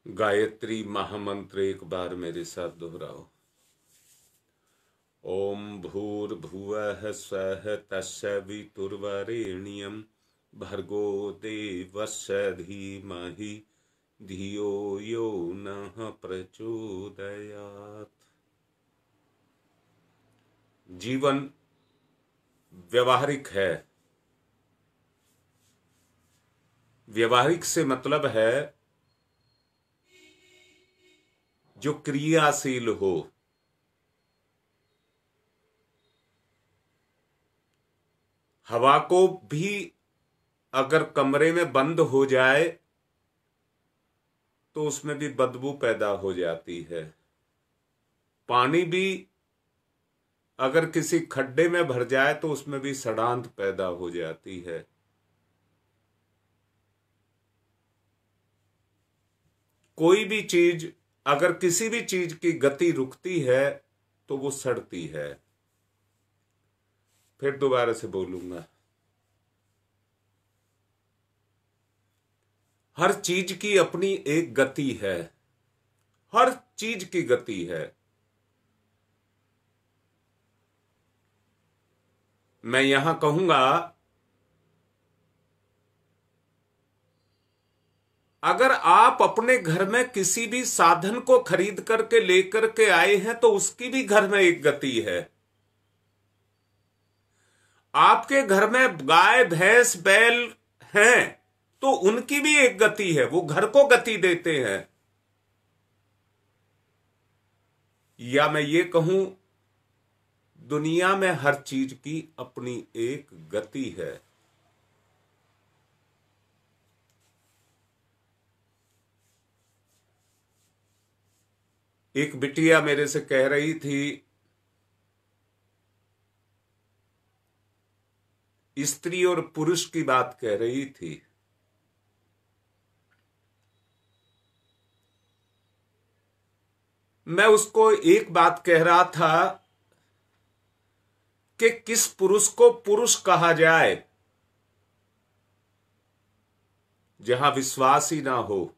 गायत्री महामंत्र एक बार मेरे साथ दोहराओ। ओम भूर्भुवः स्वः तत्सवितुर्वरेण्यं भर्गो देवस्य धीमहि धियो यो नः प्रचोदयात्। जीवन व्यवहारिक है। व्यवहारिक से मतलब है जो क्रियाशील हो। हवा को भी अगर कमरे में बंद हो जाए तो उसमें भी बदबू पैदा हो जाती है। पानी भी अगर किसी खड्डे में भर जाए तो उसमें भी सड़ांध पैदा हो जाती है। कोई भी चीज अगर किसी भी चीज की गति रुकती है तो वो सड़ती है। फिर दोबारा से बोलूंगा, हर चीज की अपनी एक गति है। हर चीज की गति है। मैं यहां कहूंगा, अगर आप अपने घर में किसी भी साधन को खरीद करके लेकर के आए हैं तो उसकी भी घर में एक गति है। आपके घर में गाय भैंस बैल हैं तो उनकी भी एक गति है, वो घर को गति देते हैं। या मैं ये कहूं, दुनिया में हर चीज की अपनी एक गति है। एक बिटिया मेरे से कह रही थी, स्त्री और पुरुष की बात कह रही थी। मैं उसको एक बात कह रहा था कि किस पुरुष को पुरुष कहा जाए जहां विश्वास ही ना हो।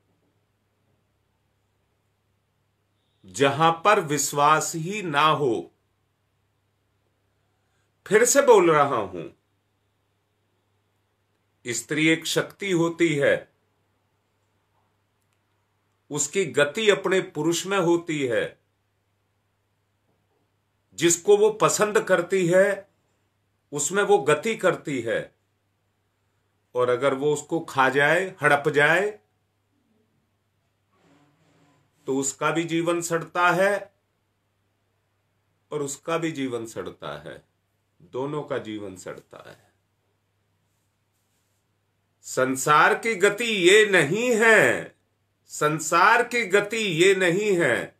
जहां पर विश्वास ही ना हो। फिर से बोल रहा हूं, स्त्री एक शक्ति होती है, उसकी गति अपने पुरुष में होती है। जिसको वो पसंद करती है उसमें वो गति करती है, और अगर वो उसको खा जाए, हड़प जाए, तो उसका भी जीवन सड़ता है और उसका भी जीवन सड़ता है। दोनों का जीवन सड़ता है। संसार की गति ये नहीं है, संसार की गति ये नहीं है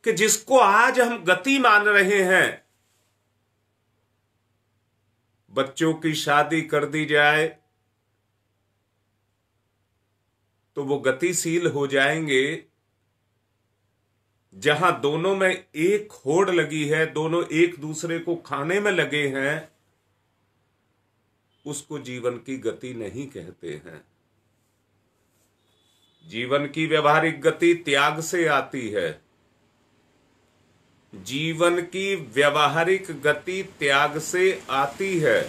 कि जिसको आज हम गति मान रहे हैं, बच्चों की शादी कर दी जाए तो वो गतिशील हो जाएंगे। जहां दोनों में एक होड़ लगी है, दोनों एक दूसरे को खाने में लगे हैं, उसको जीवन की गति नहीं कहते हैं। जीवन की व्यवहारिक गति त्याग से आती है। जीवन की व्यवहारिक गति त्याग से आती है।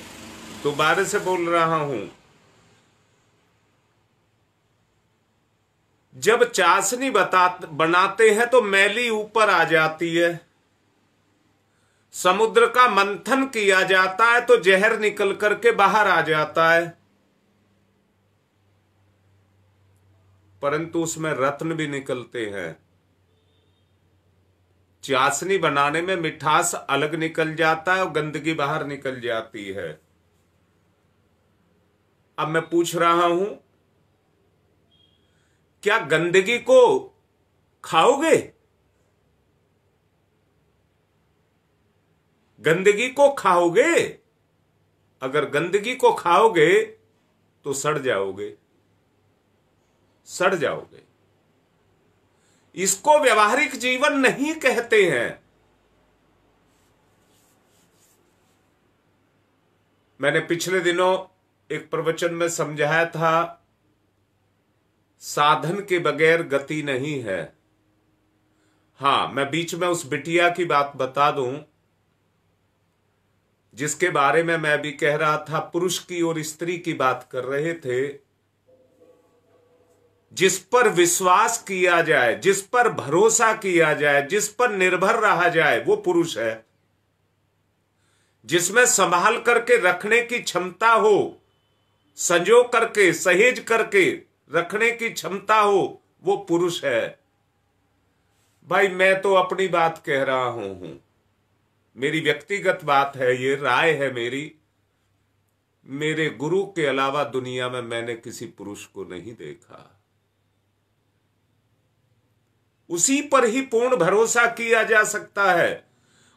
दोबारा से बोल रहा हूं, जब चाशनी बनाते हैं तो मैली ऊपर आ जाती है। समुद्र का मंथन किया जाता है तो जहर निकल करके बाहर आ जाता है, परंतु उसमें रत्न भी निकलते हैं। चाशनी बनाने में मिठास अलग निकल जाता है और गंदगी बाहर निकल जाती है। अब मैं पूछ रहा हूं, क्या गंदगी को खाओगे? गंदगी को खाओगे? अगर गंदगी को खाओगे तो सड़ जाओगे, सड़ जाओगे। इसको व्यवहारिक जीवन नहीं कहते हैं। मैंने पिछले दिनों एक प्रवचन में समझाया था साधन के बगैर गति नहीं है। हां, मैं बीच में उस बिटिया की बात बता दूं जिसके बारे में मैं भी कह रहा था। पुरुष की और स्त्री की बात कर रहे थे। जिस पर विश्वास किया जाए, जिस पर भरोसा किया जाए, जिस पर निर्भर रहा जाए, वो पुरुष है। जिसमें संभाल करके रखने की क्षमता हो, संजो करके सहेज करके रखने की क्षमता हो, वो पुरुष है। भाई मैं तो अपनी बात कह रहा हूं, मेरी व्यक्तिगत बात है, ये राय है मेरी। मेरे गुरु के अलावा दुनिया में मैंने किसी पुरुष को नहीं देखा। उसी पर ही पूर्ण भरोसा किया जा सकता है।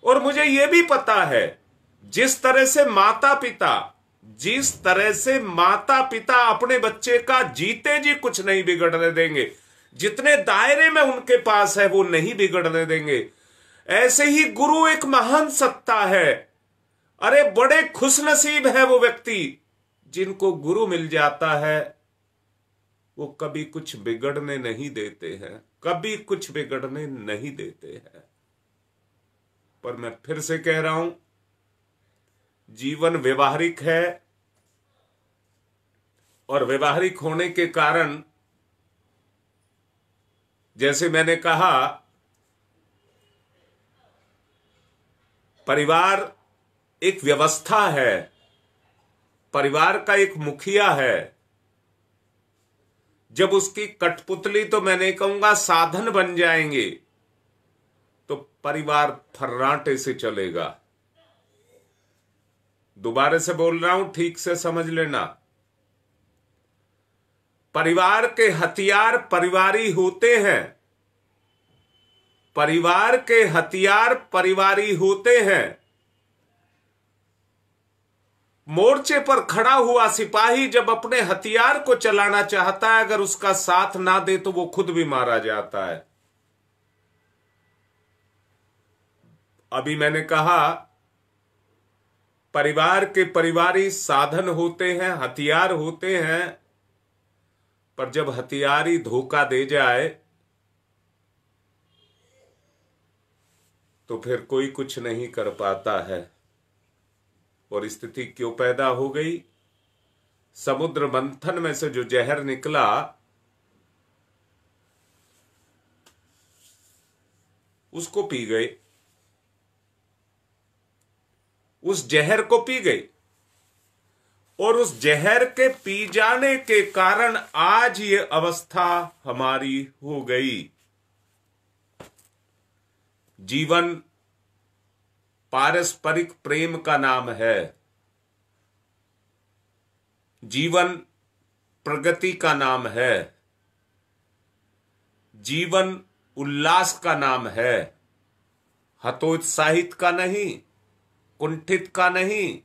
और मुझे यह भी पता है, जिस तरह से माता पिता अपने बच्चे का जीते जी कुछ नहीं बिगड़ने देंगे, जितने दायरे में उनके पास है वो नहीं बिगड़ने देंगे, ऐसे ही गुरु एक महान सत्ता है। अरे बड़े खुशनसीब है वो व्यक्ति जिनको गुरु मिल जाता है। वो कभी कुछ बिगड़ने नहीं देते हैं, कभी कुछ बिगड़ने नहीं देते हैं। पर मैं फिर से कह रहा हूं, जीवन व्यवहारिक है और व्यवहारिक होने के कारण, जैसे मैंने कहा, परिवार एक व्यवस्था है, परिवार का एक मुखिया है। जब उसकी कठपुतली, तो मैं नहीं कहूंगा साधन बन जाएंगे, तो परिवार फर्राटे से चलेगा। दोबारा से बोल रहा हूं, ठीक से समझ लेना। परिवार के हथियार परिवारी होते हैं, परिवार के हथियार परिवारी होते हैं। मोर्चे पर खड़ा हुआ सिपाही जब अपने हथियार को चलाना चाहता है, अगर उसका साथ ना दे तो वो खुद भी मारा जाता है। अभी मैंने कहा, परिवार के परिवारी साधन होते हैं, हथियार होते हैं, पर जब हथियारी धोखा दे जाए तो फिर कोई कुछ नहीं कर पाता है। और स्थिति क्यों पैदा हो गई? समुद्र मंथन में से जो जहर निकला, उसको पी गए, उस जहर को पी गई। और उस जहर के पी जाने के कारण आज ये अवस्था हमारी हो गई। जीवन पारस्परिक प्रेम का नाम है, जीवन प्रगति का नाम है, जीवन उल्लास का नाम है, हतोत्साहित का नहीं, कुंठित का नहीं,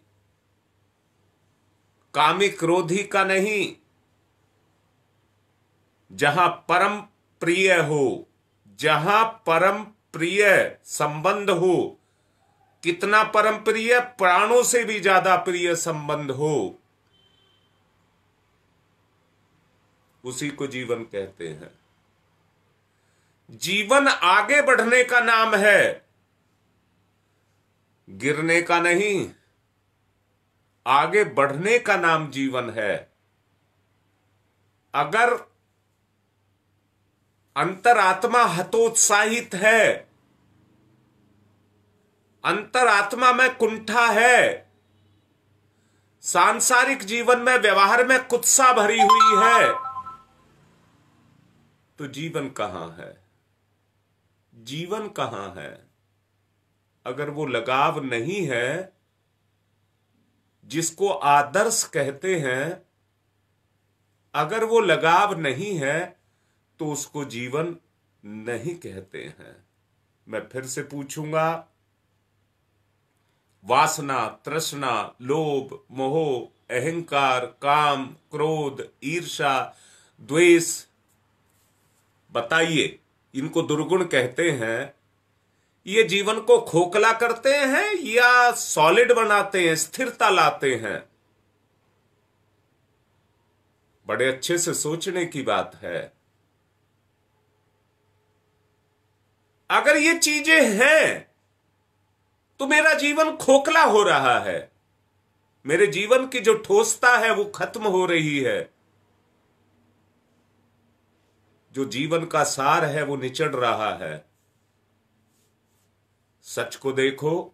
कामिक क्रोधी का नहीं। जहां परम प्रिय हो, जहां परम प्रिय संबंध हो, कितना परम प्रिय, प्राणों से भी ज्यादा प्रिय संबंध हो, उसी को जीवन कहते हैं। जीवन आगे बढ़ने का नाम है, गिरने का नहीं। आगे बढ़ने का नाम जीवन है। अगर अंतरात्मा हतोत्साहित है, अंतरात्मा में कुंठा है, सांसारिक जीवन में व्यवहार में कुत्सा भरी हुई है, तो जीवन कहां है? जीवन कहां है? अगर वो लगाव नहीं है जिसको आदर्श कहते हैं, अगर वो लगाव नहीं है तो उसको जीवन नहीं कहते हैं। मैं फिर से पूछूंगा, वासना, तृष्णा, लोभ, मोह, अहंकार, काम, क्रोध, ईर्ष्या, द्वेष, बताइए, इनको दुर्गुण कहते हैं। ये जीवन को खोखला करते हैं या सॉलिड बनाते हैं, स्थिरता लाते हैं? बड़े अच्छे से सोचने की बात है। अगर ये चीजें हैं तो मेरा जीवन खोखला हो रहा है, मेरे जीवन की जो ठोसता है वो खत्म हो रही है, जो जीवन का सार है वो निचड़ रहा है। सच को देखो,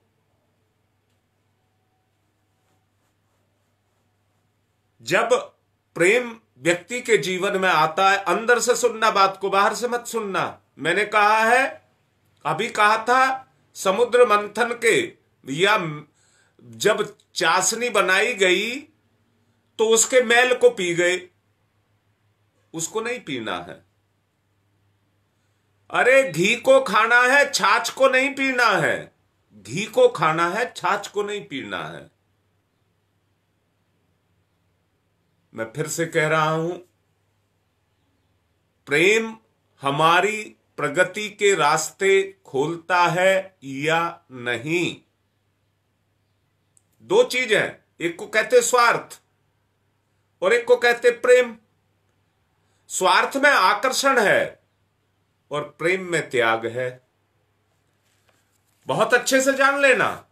जब प्रेम व्यक्ति के जीवन में आता है, अंदर से सुनना बात को, बाहर से मत सुनना। मैंने कहा है, अभी कहा था, समुद्र मंथन के या जब चाशनी बनाई गई तो उसके मैल को पी गए, उसको नहीं पीना है। अरे घी को खाना है, छाछ को नहीं पीना है। घी को खाना है, छाछ को नहीं पीना है। मैं फिर से कह रहा हूं, प्रेम हमारी प्रगति के रास्ते खोलता है या नहीं। दो चीज है, एक को कहते स्वार्थ और एक को कहते प्रेम। स्वार्थ में आकर्षण है और प्रेम में त्याग है। बहुत अच्छे से जान लेना,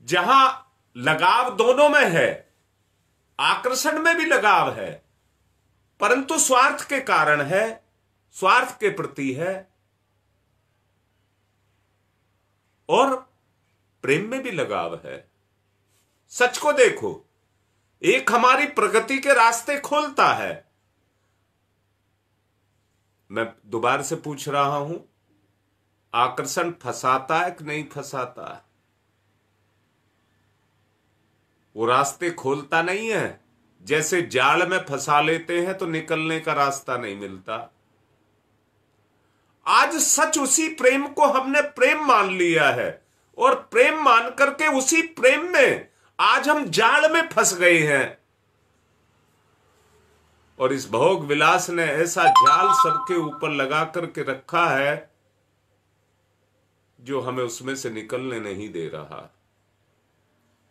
जहां लगाव दोनों में है, आकर्षण में भी लगाव है, परंतु स्वार्थ के कारण है, स्वार्थ के प्रति है, और प्रेम में भी लगाव है। सच को देखो, एक हमारी प्रगति के रास्ते खोलता है। मैं दोबारा से पूछ रहा हूं, आकर्षण फंसाता है कि नहीं फंसाता है? वो रास्ते खोलता नहीं है। जैसे जाल में फंसा लेते हैं तो निकलने का रास्ता नहीं मिलता। आज सच उसी प्रेम को हमने प्रेम मान लिया है, और प्रेम मान करके उसी प्रेम में आज हम जाल में फंस गए हैं। और इस भोग विलास ने ऐसा जाल सबके ऊपर लगा करके रखा है जो हमें उसमें से निकलने नहीं दे रहा,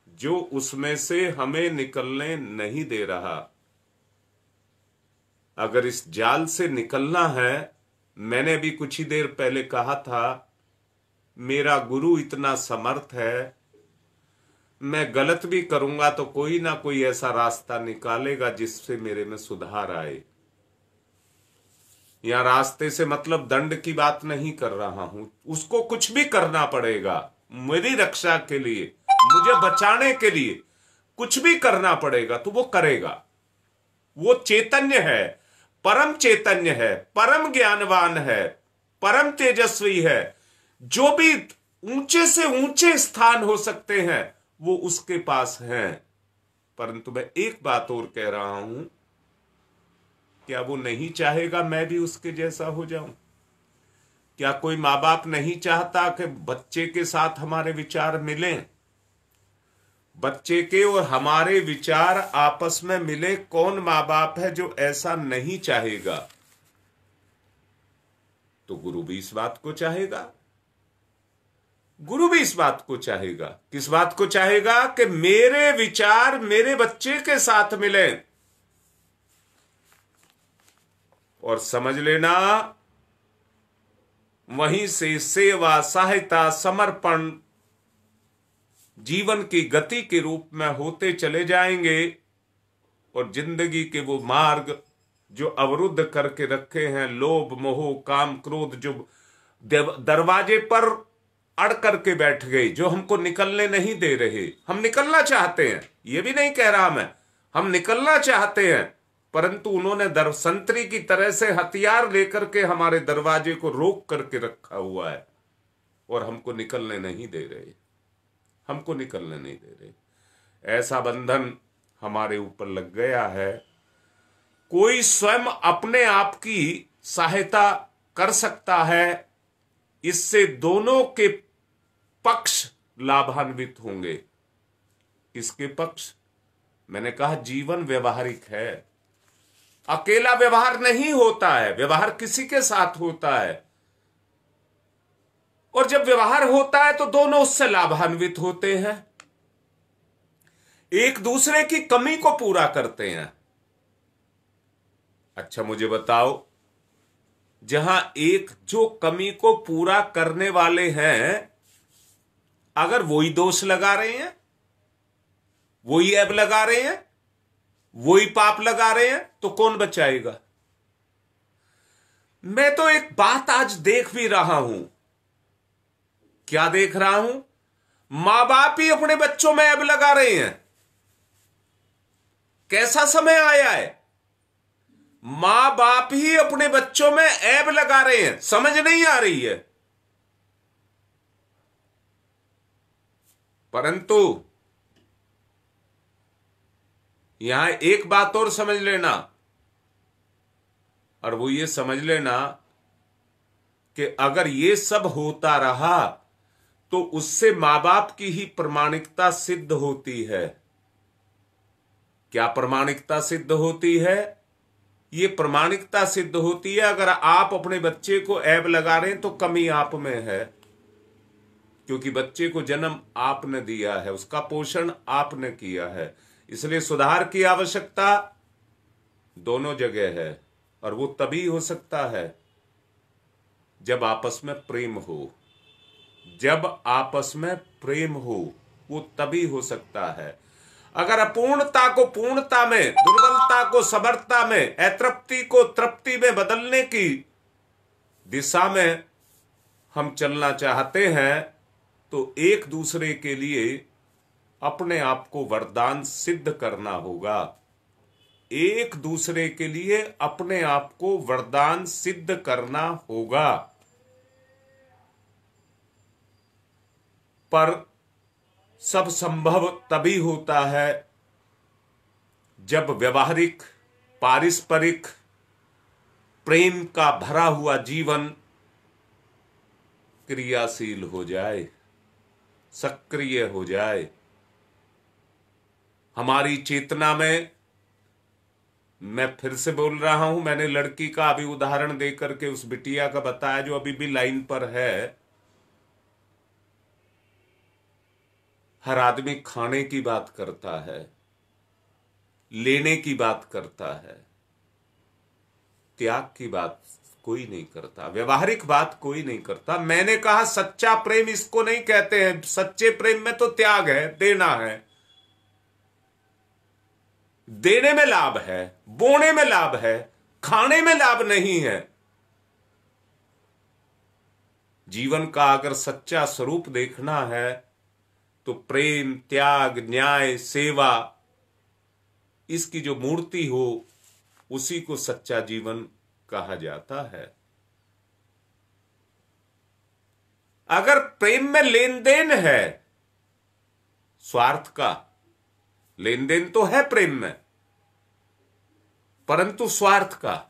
जो उसमें से हमें निकलने नहीं दे रहा। अगर इस जाल से निकलना है, मैंने भी कुछ ही देर पहले कहा था, मेरा गुरु इतना समर्थ है, मैं गलत भी करूंगा तो कोई ना कोई ऐसा रास्ता निकालेगा जिससे मेरे में सुधार आए। या रास्ते से मतलब दंड की बात नहीं कर रहा हूं, उसको कुछ भी करना पड़ेगा मेरी रक्षा के लिए, मुझे बचाने के लिए कुछ भी करना पड़ेगा तो वो करेगा। वो चैतन्य है, परम चैतन्य है, परम ज्ञानवान है, परम तेजस्वी है। जो भी ऊंचे से ऊंचे स्थान हो सकते हैं वो उसके पास हैं। परंतु मैं एक बात और कह रहा हूं, क्या वो नहीं चाहेगा मैं भी उसके जैसा हो जाऊं? क्या कोई माँ बाप नहीं चाहता कि बच्चे के साथ हमारे विचार मिलें? बच्चे के और हमारे विचार आपस में मिले, कौन माँ बाप है जो ऐसा नहीं चाहेगा? तो गुरु भी इस बात को चाहेगा, गुरु भी इस बात को चाहेगा। किस बात को चाहेगा? कि मेरे विचार मेरे बच्चे के साथ मिले। और समझ लेना, वहीं से सेवा, सहायता, समर्पण जीवन की गति के रूप में होते चले जाएंगे। और जिंदगी के वो मार्ग जो अवरुद्ध करके रखे हैं, लोभ, मोह, काम, क्रोध, जो दरवाजे पर अड़ करके बैठ गए, जो हमको निकलने नहीं दे रहे। हम निकलना चाहते हैं, ये भी नहीं कह रहा मैं, हम निकलना चाहते हैं, परंतु उन्होंने संतरी की तरह से हथियार लेकर के हमारे दरवाजे को रोक करके रखा हुआ है और हमको निकलने नहीं दे रहे, हमको निकलने नहीं दे रहे। ऐसा बंधन हमारे ऊपर लग गया है। कोई स्वयं अपने आप की सहायता कर सकता है, इससे दोनों के पक्ष लाभान्वित होंगे। किसके पक्ष? मैंने कहा जीवन व्यवहारिक है, अकेला व्यवहार नहीं होता है, व्यवहार किसी के साथ होता है। और जब व्यवहार होता है तो दोनों उससे लाभान्वित होते हैं, एक दूसरे की कमी को पूरा करते हैं। अच्छा मुझे बताओ, जहां एक जो कमी को पूरा करने वाले हैं, अगर वही दोष लगा रहे हैं, वही ऐब लगा रहे हैं, वही पाप लगा रहे हैं, तो कौन बचाएगा? मैं तो एक बात आज देख भी रहा हूं। क्या देख रहा हूं? मां बाप ही अपने बच्चों में ऐब लगा रहे हैं। कैसा समय आया है, मां बाप ही अपने बच्चों में ऐब लगा रहे हैं। समझ नहीं आ रही है। परंतु यहां एक बात और समझ लेना, और वो ये समझ लेना कि अगर ये सब होता रहा तो उससे मां बाप की ही प्रामाणिकता सिद्ध होती है। क्या प्रामाणिकता सिद्ध होती है? ये प्रामाणिकता सिद्ध होती है, अगर आप अपने बच्चे को ऐब लगा रहे हैं तो कमी आप में है, क्योंकि बच्चे को जन्म आपने दिया है, उसका पोषण आपने किया है। इसलिए सुधार की आवश्यकता दोनों जगह है, और वो तभी हो सकता है जब आपस में प्रेम हो। जब आपस में प्रेम हो, वो तभी हो सकता है। अगर अपूर्णता को पूर्णता में, दुर्बलता को सबरता में, अतृप्ति को तृप्ति में बदलने की दिशा में हम चलना चाहते हैं, तो एक दूसरे के लिए अपने आप को वरदान सिद्ध करना होगा। एक दूसरे के लिए अपने आप को वरदान सिद्ध करना होगा। पर सब संभव तभी होता है जब व्यवहारिक, पारस्परिक प्रेम का भरा हुआ जीवन क्रियाशील हो जाए, सक्रिय हो जाए। हमारी चेतना में, मैं फिर से बोल रहा हूं, मैंने लड़की का अभी उदाहरण देकर के उस बिटिया का बताया जो अभी भी लाइन पर है। हर आदमी खाने की बात करता है, लेने की बात करता है, त्याग की बात कोई नहीं करता, व्यवहारिक बात कोई नहीं करता। मैंने कहा सच्चा प्रेम इसको नहीं कहते हैं। सच्चे प्रेम में तो त्याग है, देना है। देने में लाभ है, बोने में लाभ है, खाने में लाभ नहीं है। जीवन का अगर सच्चा स्वरूप देखना है तो प्रेम, त्याग, न्याय, सेवा, इसकी जो मूर्ति हो उसी को सच्चा जीवन कहा जाता है। अगर प्रेम में लेन देन है, स्वार्थ का लेन देन तो है प्रेम में, परंतु स्वार्थ का,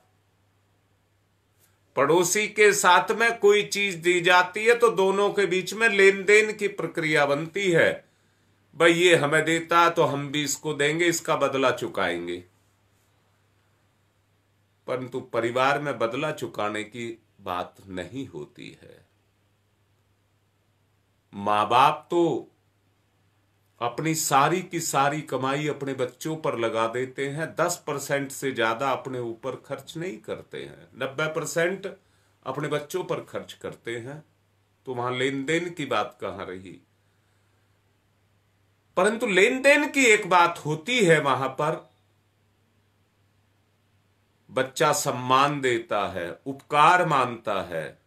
पड़ोसी के साथ में कोई चीज दी जाती है तो दोनों के बीच में लेन देन की प्रक्रिया बनती है। भाई ये हमें देता तो हम भी इसको देंगे, इसका बदला चुकाएंगे। परंतु परिवार में बदला चुकाने की बात नहीं होती है। मां बाप तो अपनी सारी की सारी कमाई अपने बच्चों पर लगा देते हैं, 10% से ज्यादा अपने ऊपर खर्च नहीं करते हैं, 90% अपने बच्चों पर खर्च करते हैं। तो वहां लेन देन की बात कहां रही? परंतु लेन देन की एक बात होती है, वहां पर बच्चा सम्मान देता है, उपकार मानता है।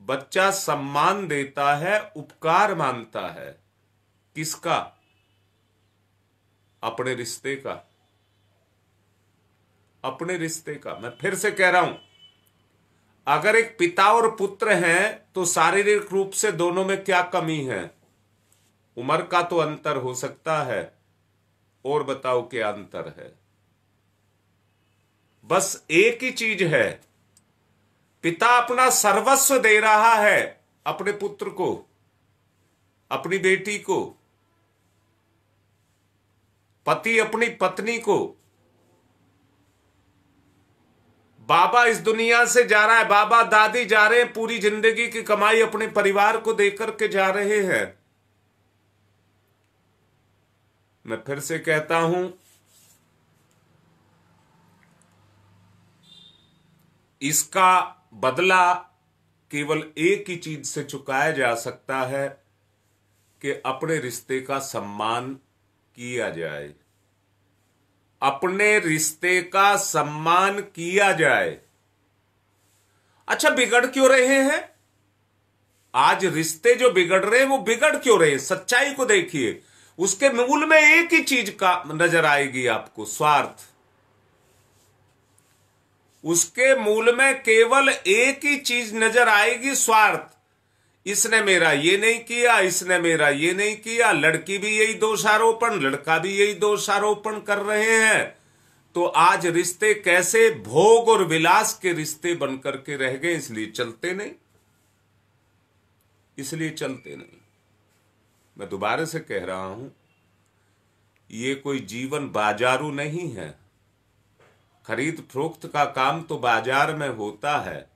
बच्चा सम्मान देता है, उपकार मानता है। किसका? अपने रिश्ते का, अपने रिश्ते का। मैं फिर से कह रहा हूं, अगर एक पिता और पुत्र हैं तो शारीरिक रूप से दोनों में क्या कमी है? उम्र का तो अंतर हो सकता है, और बताओ क्या अंतर है? बस एक ही चीज है, पिता अपना सर्वस्व दे रहा है अपने पुत्र को, अपनी बेटी को, पति अपनी पत्नी को। बाबा इस दुनिया से जा रहा है, बाबा दादी जा रहे हैं, पूरी जिंदगी की कमाई अपने परिवार को देकर के जा रहे हैं। मैं फिर से कहता हूं, इसका बदला केवल एक ही चीज से चुकाया जा सकता है कि अपने रिश्ते का सम्मान किया जाए, अपने रिश्ते का सम्मान किया जाए। अच्छा, बिगड़ क्यों रहे हैं? आज रिश्ते जो बिगड़ रहे हैं वो बिगड़ क्यों रहे हैं? सच्चाई को देखिए, उसके मूल में एक ही चीज का नजर आएगी आपको, स्वार्थ। उसके मूल में केवल एक ही चीज नजर आएगी, स्वार्थ। इसने मेरा ये नहीं किया, इसने मेरा ये नहीं किया। लड़की भी यही दोषारोपण, लड़का भी यही दोषारोपण कर रहे हैं। तो आज रिश्ते कैसे भोग और विलास के रिश्ते बनकर के रह गए, इसलिए चलते नहीं, इसलिए चलते नहीं। मैं दोबारा से कह रहा हूं, ये कोई जीवन बाजारू नहीं है। खरीद फरोख्त का काम तो बाजार में होता है,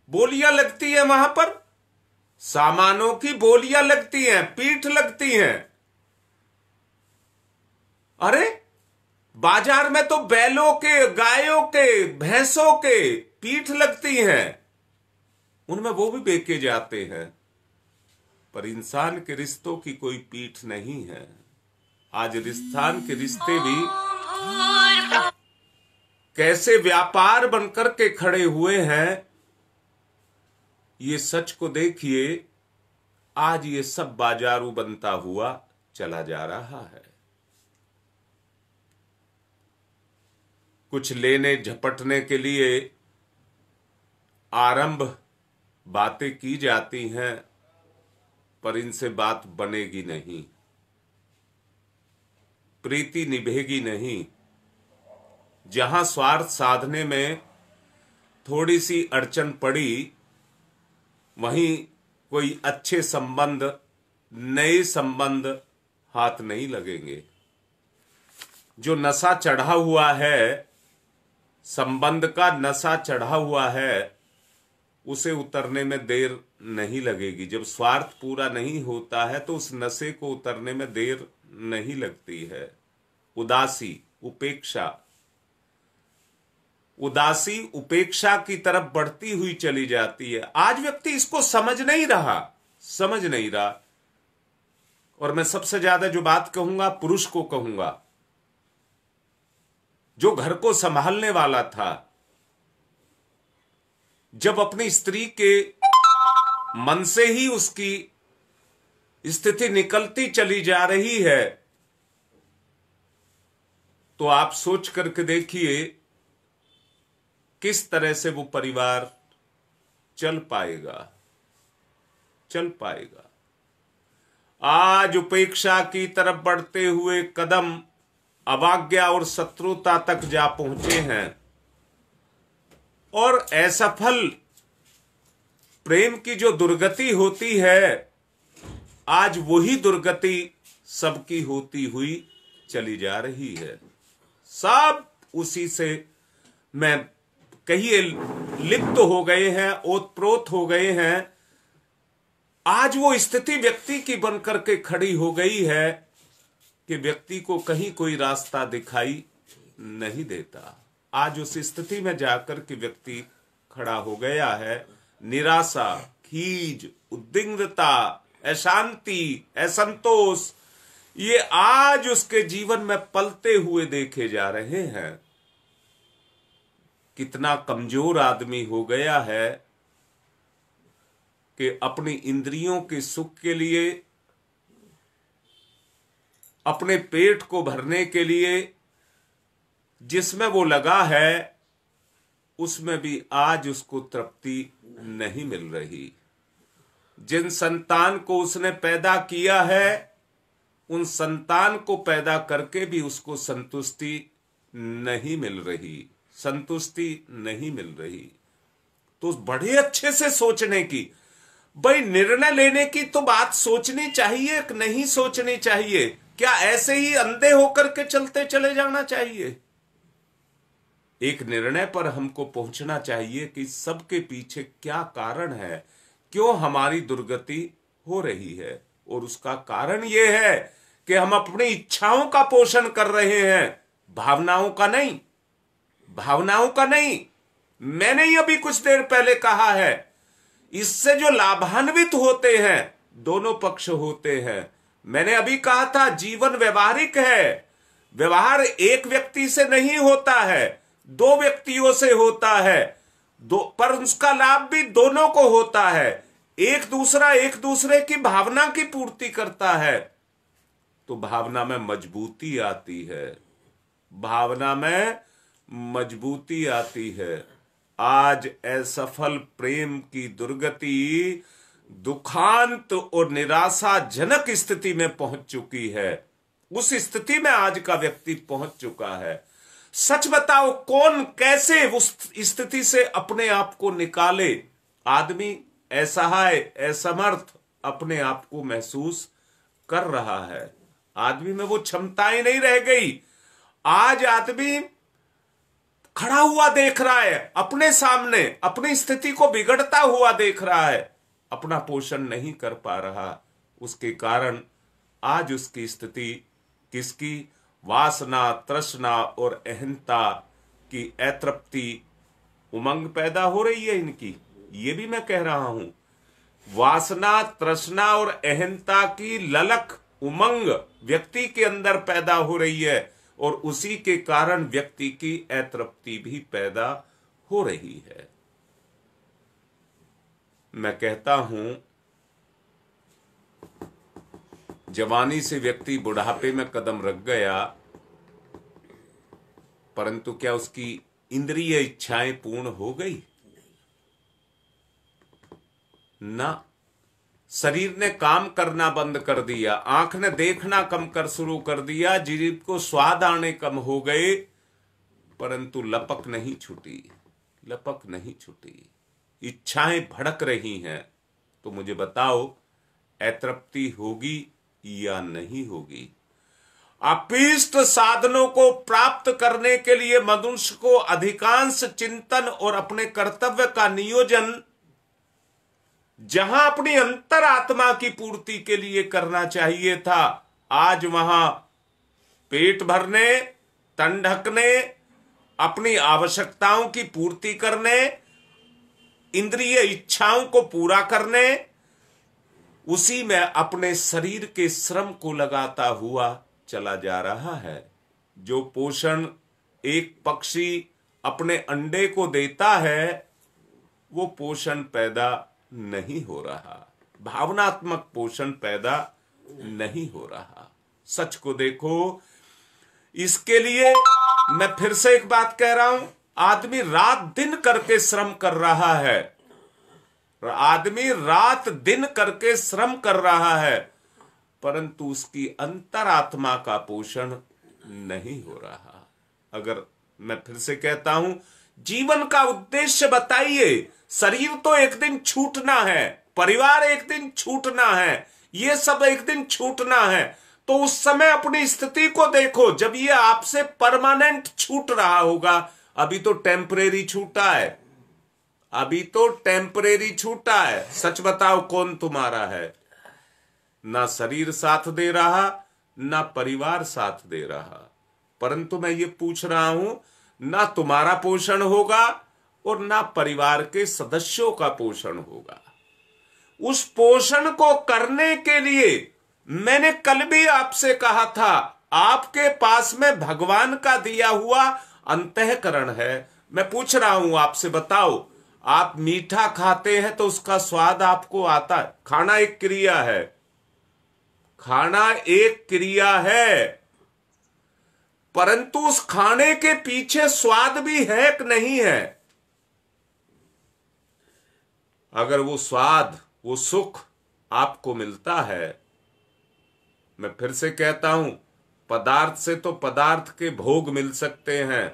बोलियां लगती है वहां पर, सामानों की बोलियां लगती हैं, पीठ लगती हैं। अरे बाजार में तो बैलों के, गायों के, भैंसों के पीठ लगती हैं, उनमें वो भी बेचे जाते हैं। पर इंसान के रिश्तों की कोई पीठ नहीं है। आज इंसान के रिश्ते भी कैसे व्यापार बनकर के खड़े हुए हैं, ये सच को देखिए। आज ये सब बाजारू बनता हुआ चला जा रहा है। कुछ लेने झपटने के लिए आरंभ बातें की जाती हैं, पर इनसे बात बनेगी नहीं, प्रीति निभेगी नहीं। जहां स्वार्थ साधने में थोड़ी सी अड़चन पड़ी, वहीं कोई अच्छे संबंध, नए संबंध हाथ नहीं लगेंगे। जो नशा चढ़ा हुआ है, संबंध का नशा चढ़ा हुआ है, उसे उतरने में देर नहीं लगेगी। जब स्वार्थ पूरा नहीं होता है तो उस नशे को उतरने में देर नहीं लगती है। उदासी, उपेक्षा, उदासी उपेक्षा की तरफ बढ़ती हुई चली जाती है। आज व्यक्ति इसको समझ नहीं रहा। और मैं सबसे ज्यादा जो बात कहूंगा, पुरुष को कहूंगा, जो घर को संभालने वाला था, जब अपनी स्त्री के मन से ही उसकी स्थिति निकलती चली जा रही है, तो आप सोच करके देखिए किस तरह से वो परिवार चल पाएगा। आज उपेक्षा की तरफ बढ़ते हुए कदम अवज्ञा और शत्रुता तक जा पहुंचे हैं, और असफल प्रेम की जो दुर्गति होती है, आज वही दुर्गति सबकी होती हुई चली जा रही है। सब उसी से मैं कहिए लिप्त हो गए हैं, ओतप्रोत हो गए हैं। आज वो स्थिति व्यक्ति की बनकर के खड़ी हो गई है कि व्यक्ति को कहीं कोई रास्ता दिखाई नहीं देता। आज उस स्थिति में जाकर के व्यक्ति खड़ा हो गया है। निराशा, खीज, उद्विग्नता, अशांति, असंतोष, ये आज उसके जीवन में पलते हुए देखे जा रहे हैं। कितना कमजोर आदमी हो गया है कि अपनी इंद्रियों के सुख के लिए, अपने पेट को भरने के लिए जिसमें वो लगा है, उसमें भी आज उसको तृप्ति नहीं मिल रही। जिन संतान को उसने पैदा किया है, उन संतान को पैदा करके भी उसको संतुष्टि नहीं मिल रही। तो बड़े अच्छे से सोचने की, भाई निर्णय लेने की तो बात सोचनी चाहिए कि नहीं सोचनी चाहिए? क्या ऐसे ही अंधे होकर के चलते चले जाना चाहिए? एक निर्णय पर हमको पहुंचना चाहिए कि सबके पीछे क्या कारण है, क्यों हमारी दुर्गति हो रही है। और उसका कारण यह है कि हम अपनी इच्छाओं का पोषण कर रहे हैं, भावनाओं का नहीं। मैंने ही अभी कुछ देर पहले कहा है, इससे जो लाभान्वित होते हैं दोनों पक्ष होते हैं। मैंने अभी कहा था जीवन व्यवहारिक है, व्यवहार एक व्यक्ति से नहीं होता है, दो व्यक्तियों से होता है, पर उसका लाभ भी दोनों को होता है। एक दूसरे की भावना की पूर्ति करता है तो भावना में मजबूती आती है, भावना में मजबूती आती है। आज असफल प्रेम की दुर्गति दुखांत और निराशाजनक स्थिति में पहुंच चुकी है। उस स्थिति में आज का व्यक्ति पहुंच चुका है। सच बताओ, कौन कैसे उस स्थिति से अपने आप को निकाले? आदमी असहाय, असमर्थ अपने आप को महसूस कर रहा है। आदमी में वो क्षमताएं नहीं रह गई। आज आदमी खड़ा हुआ देख रहा है, अपने सामने अपनी स्थिति को बिगड़ता हुआ देख रहा है, अपना पोषण नहीं कर पा रहा। उसके कारण आज उसकी स्थिति किसकी? वासना, तृष्णा और अहंता की अतृप्ति, उमंग पैदा हो रही है इनकी। ये भी मैं कह रहा हूं, वासना, तृष्णा और अहंता की ललक, उमंग व्यक्ति के अंदर पैदा हो रही है और उसी के कारण व्यक्ति की अतृप्ति भी पैदा हो रही है। मैं कहता हूं, जवानी से व्यक्ति बुढ़ापे में कदम रख गया, परंतु क्या उसकी इंद्रिय इच्छाएं पूर्ण हो गई? ना। शरीर ने काम करना बंद कर दिया, आंख ने देखना कम कर शुरू कर दिया, जीभ को स्वाद आने कम हो गए, परंतु लपक नहीं छूटी, लपक नहीं छूटी। इच्छाएं भड़क रही हैं। तो मुझे बताओ, अतृप्ति होगी या नहीं होगी? अभीष्ट साधनों को प्राप्त करने के लिए मनुष्य को अधिकांश चिंतन और अपने कर्तव्य का नियोजन जहां अपनी अंतरात्मा की पूर्ति के लिए करना चाहिए था, आज वहां पेट भरने, तन ढकने, अपनी आवश्यकताओं की पूर्ति करने, इंद्रिय इच्छाओं को पूरा करने, उसी में अपने शरीर के श्रम को लगाता हुआ चला जा रहा है। जो पोषण एक पक्षी अपने अंडे को देता है, वो पोषण पैदा नहीं हो रहा, भावनात्मक पोषण पैदा नहीं हो रहा। सच को देखो, इसके लिए मैं फिर से एक बात कह रहा हूं, आदमी रात दिन करके श्रम कर रहा है, आदमी रात दिन करके श्रम कर रहा है, परंतु उसकी अंतरात्मा का पोषण नहीं हो रहा। अगर मैं फिर से कहता हूं, जीवन का उद्देश्य बताइए। शरीर तो एक दिन छूटना है, परिवार एक दिन छूटना है, ये सब एक दिन छूटना है। तो उस समय अपनी स्थिति को देखो, जब ये आपसे परमानेंट छूट रहा होगा। अभी तो टेम्परेरी छूटा है, अभी तो टेम्परेरी छूटा है। सच बताओ, कौन तुम्हारा है? ना शरीर साथ दे रहा, ना परिवार साथ दे रहा। परंतु मैं ये पूछ रहा हूं, ना तुम्हारा पोषण होगा और ना परिवार के सदस्यों का पोषण होगा। उस पोषण को करने के लिए मैंने कल भी आपसे कहा था, आपके पास में भगवान का दिया हुआ अंतःकरण है। मैं पूछ रहा हूं आपसे, बताओ, आप मीठा खाते हैं तो उसका स्वाद आपको आता है? खाना एक क्रिया है, खाना एक क्रिया है, परंतु उस खाने के पीछे स्वाद भी है कि नहीं है? अगर वो स्वाद, वो सुख आपको मिलता है, मैं फिर से कहता हूं, पदार्थ से तो पदार्थ के भोग मिल सकते हैं,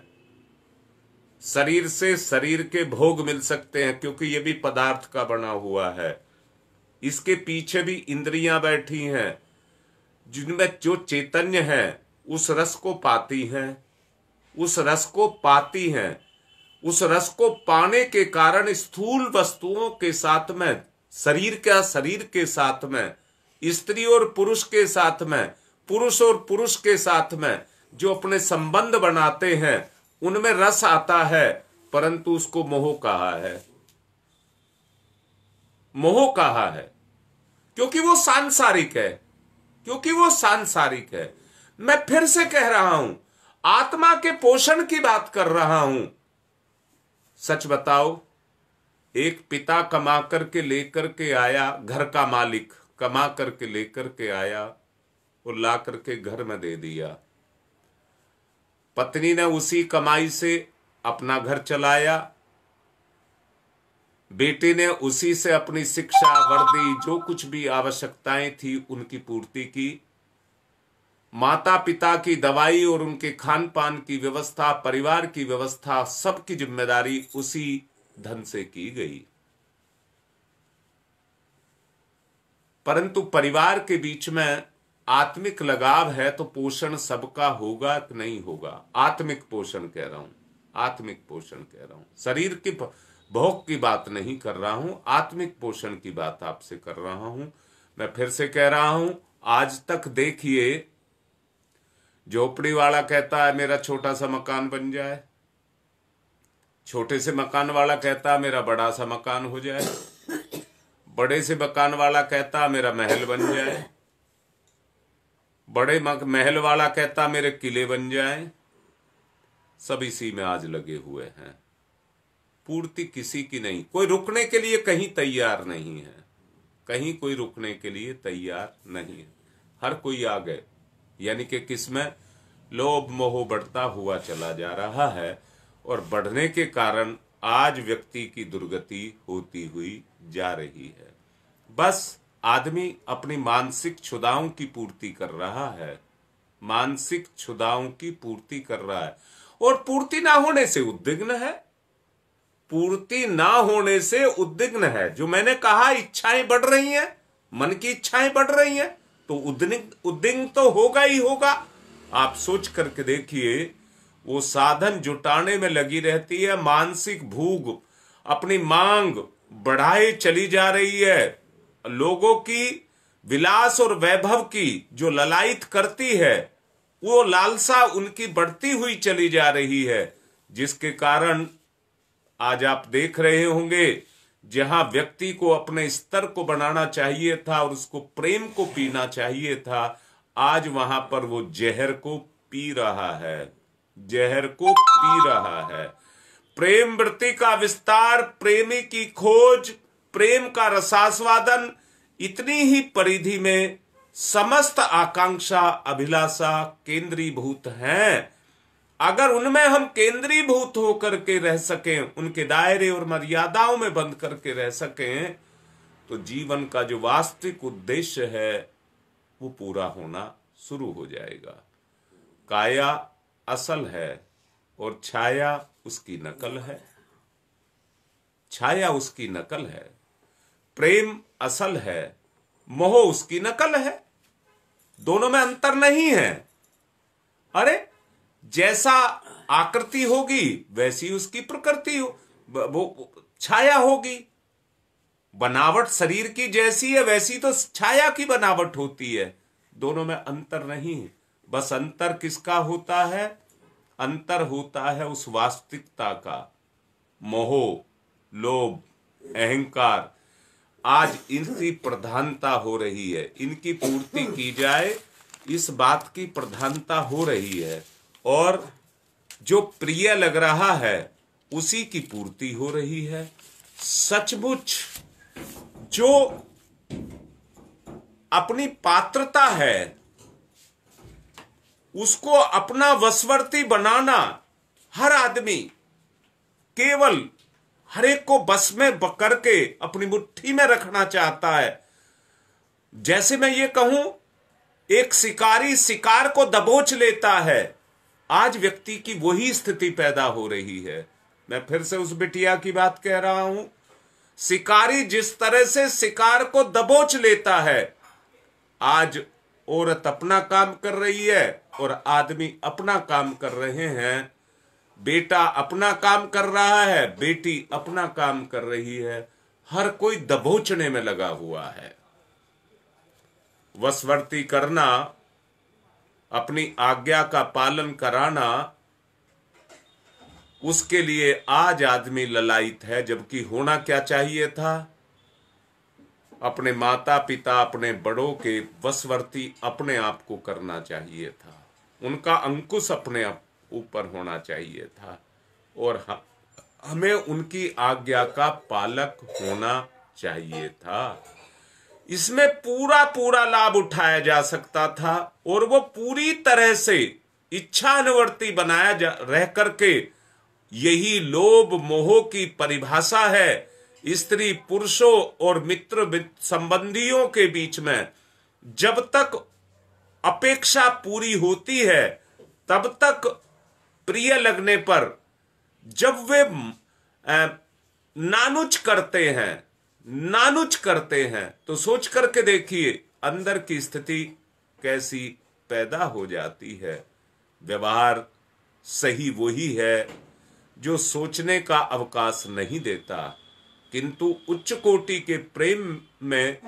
शरीर से शरीर के भोग मिल सकते हैं, क्योंकि ये भी पदार्थ का बना हुआ है। इसके पीछे भी इंद्रियां बैठी हैं, जिनमें जो चैतन्य है उस रस को पाती हैं, उस रस को पाती हैं। उस रस को पाने के कारण स्थूल वस्तुओं के साथ में, शरीर के साथ में, स्त्री और पुरुष के साथ में, पुरुष और पुरुष के साथ में जो अपने संबंध बनाते हैं, उनमें रस आता है। परंतु उसको मोह कहा है। मोह कहा है क्योंकि वो सांसारिक है, क्योंकि वो सांसारिक है। मैं फिर से कह रहा हूं, आत्मा के पोषण की बात कर रहा हूं। सच बताओ, एक पिता कमा करके लेकर के आया, घर का मालिक कमा करके लेकर के आया और ला करके घर में दे दिया। पत्नी ने उसी कमाई से अपना घर चलाया, बेटे ने उसी से अपनी शिक्षा, वर्दी, जो कुछ भी आवश्यकताएं थी उनकी पूर्ति की। माता पिता की दवाई और उनके खान पान की व्यवस्था, परिवार की व्यवस्था, सबकी जिम्मेदारी उसी धन से की गई। परंतु परिवार के बीच में आत्मिक लगाव है तो पोषण सबका होगा कि नहीं होगा? आत्मिक पोषण कह रहा हूं, आत्मिक पोषण कह रहा हूं, शरीर की भोग की बात नहीं कर रहा हूं, आत्मिक पोषण की बात आपसे कर रहा हूं। मैं फिर से कह रहा हूं, आज तक देखिए, झोपड़ी वाला कहता है मेरा छोटा सा मकान बन जाए, छोटे से मकान वाला कहता है मेरा बड़ा सा मकान हो जाए, बड़े से मकान वाला कहता मेरा महल बन जाए, बड़े महल वाला कहता मेरे किले बन जाएं। सब इसी में आज लगे हुए हैं, पूर्ति किसी की नहीं। कोई रुकने के लिए कहीं तैयार नहीं है, कहीं कोई रुकने के लिए तैयार नहीं है। हर कोई आ गए, यानी कि किसमें? लोभ मोह बढ़ता हुआ चला जा रहा है और बढ़ने के कारण आज व्यक्ति की दुर्गति होती हुई जा रही है। बस आदमी अपनी मानसिक क्षुधाओं की पूर्ति कर रहा है, मानसिक क्षुधाओं की पूर्ति कर रहा है, और पूर्ति ना होने से उद्विग्न है, पूर्ति ना होने से उद्विग्न है। जो मैंने कहा, इच्छाएं बढ़ रही हैं, मन की इच्छाएं बढ़ रही हैं, तो उद्विग्न तो होगा ही होगा। आप सोच करके देखिए, वो साधन जुटाने में लगी रहती है, मानसिक भूख, अपनी मांग बढ़ाए चली जा रही है, लोगों की विलास और वैभव की जो ललायत करती है, वो लालसा उनकी बढ़ती हुई चली जा रही है, जिसके कारण आज आप देख रहे होंगे, जहां व्यक्ति को अपने स्तर को बनाना चाहिए था और उसको प्रेम को पीना चाहिए था, आज वहां पर वो जहर को पी रहा है, जहर को पी रहा है। प्रेम वृत्ति का विस्तार, प्रेमी की खोज, प्रेम का रसास्वादन, इतनी ही परिधि में समस्त आकांक्षा अभिलाषा केंद्रीभूत हैं। अगर उनमें हम केंद्रीभूत होकर के रह सकें, उनके दायरे और मर्यादाओं में बंद करके रह सकें, तो जीवन का जो वास्तविक उद्देश्य है वो पूरा होना शुरू हो जाएगा। काया असल है और छाया उसकी नकल है, छाया उसकी नकल है। प्रेम असल है, मोह उसकी नकल है, दोनों में अंतर नहीं है। अरे जैसा आकृति होगी वैसी उसकी प्रकृति हो, वो छाया होगी। बनावट शरीर की जैसी है वैसी तो छाया की बनावट होती है, दोनों में अंतर नहीं है। बस अंतर किसका होता है? अंतर होता है उस वास्तविकता का। मोह, लोभ, अहंकार, आज इनकी प्रधानता हो रही है, इनकी पूर्ति की जाए इस बात की प्रधानता हो रही है, और जो प्रिय लग रहा है उसी की पूर्ति हो रही है। सचमुच जो अपनी पात्रता है उसको अपना वशवर्ती बनाना, हर आदमी केवल हर एक को बस में करके अपनी मुट्ठी में रखना चाहता है। जैसे मैं ये कहूं, एक शिकारी शिकार को दबोच लेता है, आज व्यक्ति की वही स्थिति पैदा हो रही है। मैं फिर से उस बिटिया की बात कह रहा हूं, शिकारी जिस तरह से शिकार को दबोच लेता है, आज औरत अपना काम कर रही है और आदमी अपना काम कर रहे हैं, बेटा अपना काम कर रहा है, बेटी अपना काम कर रही है, हर कोई दबोचने में लगा हुआ है। वशवर्ती करना, अपनी आज्ञा का पालन कराना उसके लिए आज आदमी ललायित है, जबकि होना क्या चाहिए था? अपने माता पिता, अपने बड़ों के वशवर्ती अपने आप को करना चाहिए था, उनका अंकुश अपने ऊपर होना चाहिए था, और हमें उनकी आज्ञा का पालक होना चाहिए था। इसमें पूरा पूरा लाभ उठाया जा सकता था, और वो पूरी तरह से इच्छानुवर्ती बनाया रह करके, यही लोभ मोह की परिभाषा है। स्त्री पुरुषों और मित्र संबंधियों के बीच में जब तक अपेक्षा पूरी होती है, तब तक प्रिय लगने पर जब वे नानुच करते हैं तो सोच करके देखिए अंदर की स्थिति कैसी पैदा हो जाती है। व्यवहार सही वही है जो सोचने का अवकाश नहीं देता, किंतु उच्च कोटि के प्रेम में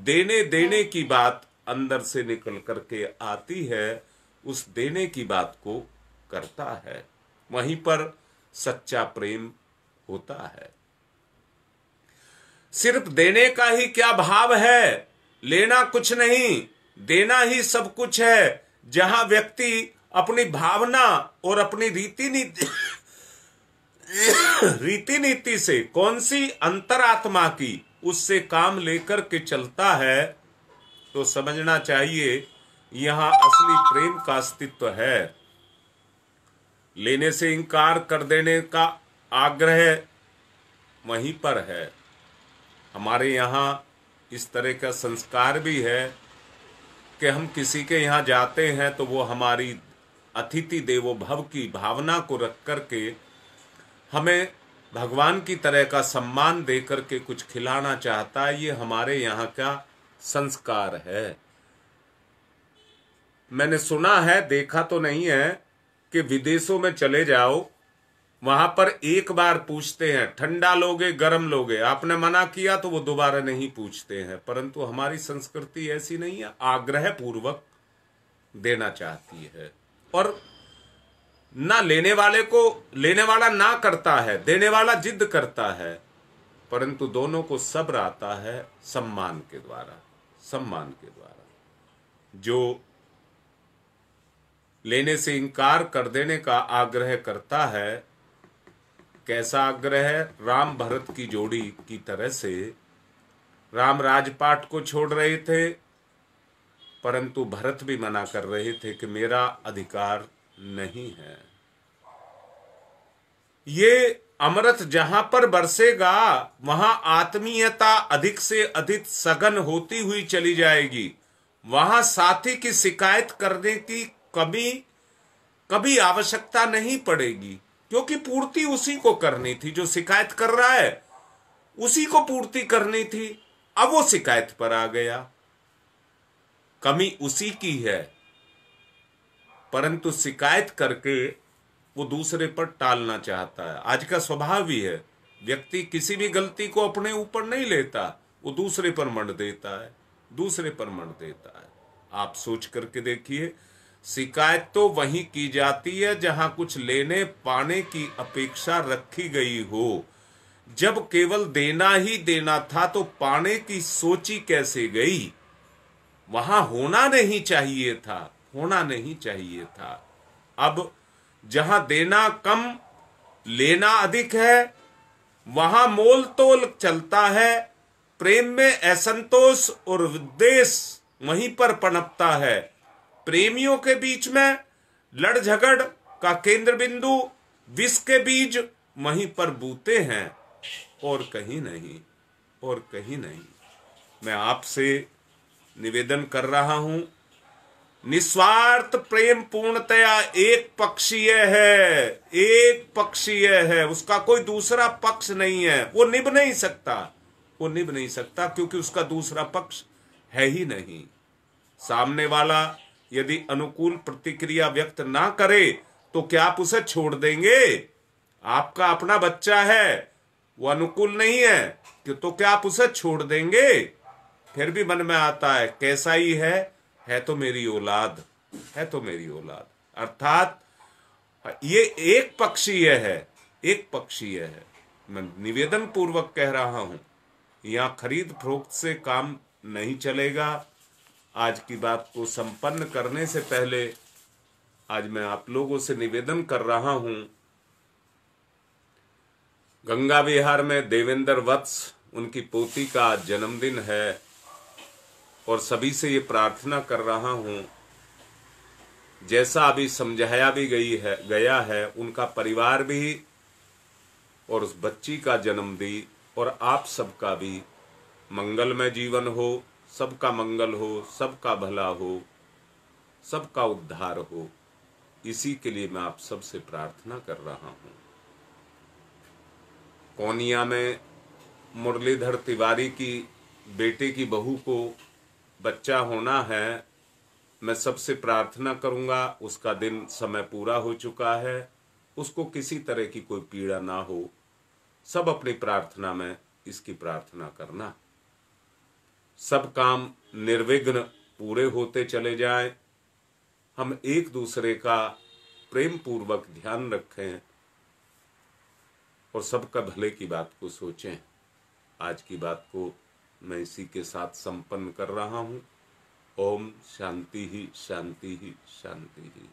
देने देने की बात अंदर से निकल करके आती है, उस देने की बात को करता है, वहीं पर सच्चा प्रेम होता है। सिर्फ देने का ही क्या भाव है? लेना कुछ नहीं, देना ही सब कुछ है। जहां व्यक्ति अपनी भावना और अपनी रीति नीति से, कौन सी अंतरात्मा की, उससे काम लेकर के चलता है, तो समझना चाहिए यहां असली प्रेम का अस्तित्व है। लेने से इनकार कर देने का आग्रह वहीं पर है। हमारे यहाँ इस तरह का संस्कार भी है कि हम किसी के यहाँ जाते हैं तो वो हमारी अतिथि देवो भव की भावना को रख करके हमें भगवान की तरह का सम्मान दे करके कुछ खिलाना चाहता है। ये हमारे यहाँ का संस्कार है। मैंने सुना है, देखा तो नहीं है, कि विदेशों में चले जाओ, वहां पर एक बार पूछते हैं ठंडा लोगे गर्म लोगे, आपने मना किया तो वो दोबारा नहीं पूछते हैं। परंतु हमारी संस्कृति ऐसी नहीं है, आग्रह पूर्वक देना चाहती है, और ना लेने वाले को, लेने वाला ना करता है, देने वाला जिद करता है, परंतु दोनों को सब्र आता है सम्मान के द्वारा। सम्मान के द्वारा जो लेने से इनकार कर देने का आग्रह करता है, कैसा आग्रह है? राम भरत की जोड़ी की तरह से राम राजपाट को छोड़ रहे थे, परंतु भरत भी मना कर रहे थे कि मेरा अधिकार नहीं है। ये अमृत जहां पर बरसेगा वहां आत्मीयता अधिक से अधिक सघन होती हुई चली जाएगी। वहां साथी की शिकायत करने की कभी आवश्यकता नहीं पड़ेगी, क्योंकि पूर्ति उसी को करनी थी। जो शिकायत कर रहा है उसी को पूर्ति करनी थी, अब वो शिकायत पर आ गया। कमी उसी की है, परंतु शिकायत करके वो दूसरे पर टालना चाहता है। आज का स्वभाव भी है, व्यक्ति किसी भी गलती को अपने ऊपर नहीं लेता, वो दूसरे पर मंड देता है, दूसरे पर मंड देता है। आप सोच करके देखिए, शिकायत तो वहीं की जाती है जहां कुछ लेने पाने की अपेक्षा रखी गई हो। जब केवल देना ही देना था तो पाने की सोची कैसे गई? वहां होना नहीं चाहिए था, होना नहीं चाहिए था। अब जहां देना कम लेना अधिक है, वहां मोल तोल चलता है। प्रेम में असंतोष और विद्वेष वहीं पर पनपता है। प्रेमियों के बीच में लड़ झगड़ का केंद्र बिंदु विष के बीज वहीं पर बूते हैं, और कहीं नहीं, और कहीं नहीं। मैं आपसे निवेदन कर रहा हूं, निस्वार्थ प्रेम पूर्णतया एक पक्षीय है, एक पक्षीय है, उसका कोई दूसरा पक्ष नहीं है। वो निभ नहीं सकता, वो निभ नहीं सकता, क्योंकि उसका दूसरा पक्ष है ही नहीं। सामने वाला यदि अनुकूल प्रतिक्रिया व्यक्त ना करे तो क्या आप उसे छोड़ देंगे? आपका अपना बच्चा है, वो अनुकूल नहीं है तो क्या आप उसे छोड़ देंगे? फिर भी मन में आता है कैसा ही है तो मेरी औलाद, है तो मेरी औलाद। अर्थात ये एक पक्षीय है, एक पक्षीय है। मैं निवेदन पूर्वक कह रहा हूं, यहां खरीद फरोख्त से काम नहीं चलेगा। आज की बात को संपन्न करने से पहले आज मैं आप लोगों से निवेदन कर रहा हूं, गंगा विहार में देवेंद्र वत्स उनकी पोती का आज जन्मदिन है और सभी से ये प्रार्थना कर रहा हूं, जैसा अभी समझाया भी गया है उनका परिवार भी और उस बच्ची का जन्मदिन और आप सबका भी मंगलमय जीवन हो, सबका मंगल हो, सबका भला हो, सबका उद्धार हो। इसी के लिए मैं आप सबसे प्रार्थना कर रहा हूं। कोनिया में मुरलीधर तिवारी की बेटे की बहू को बच्चा होना है। मैं सबसे प्रार्थना करूंगा, उसका दिन समय पूरा हो चुका है, उसको किसी तरह की कोई पीड़ा ना हो। सब अपनी प्रार्थना में इसकी प्रार्थना करना, सब काम निर्विघ्न पूरे होते चले जाएं। हम एक दूसरे का प्रेम पूर्वक ध्यान रखें और सबका भले की बात को सोचें। आज की बात को मैं इसी के साथ संपन्न कर रहा हूं। ओम शांति ही शांति ही शांति ही।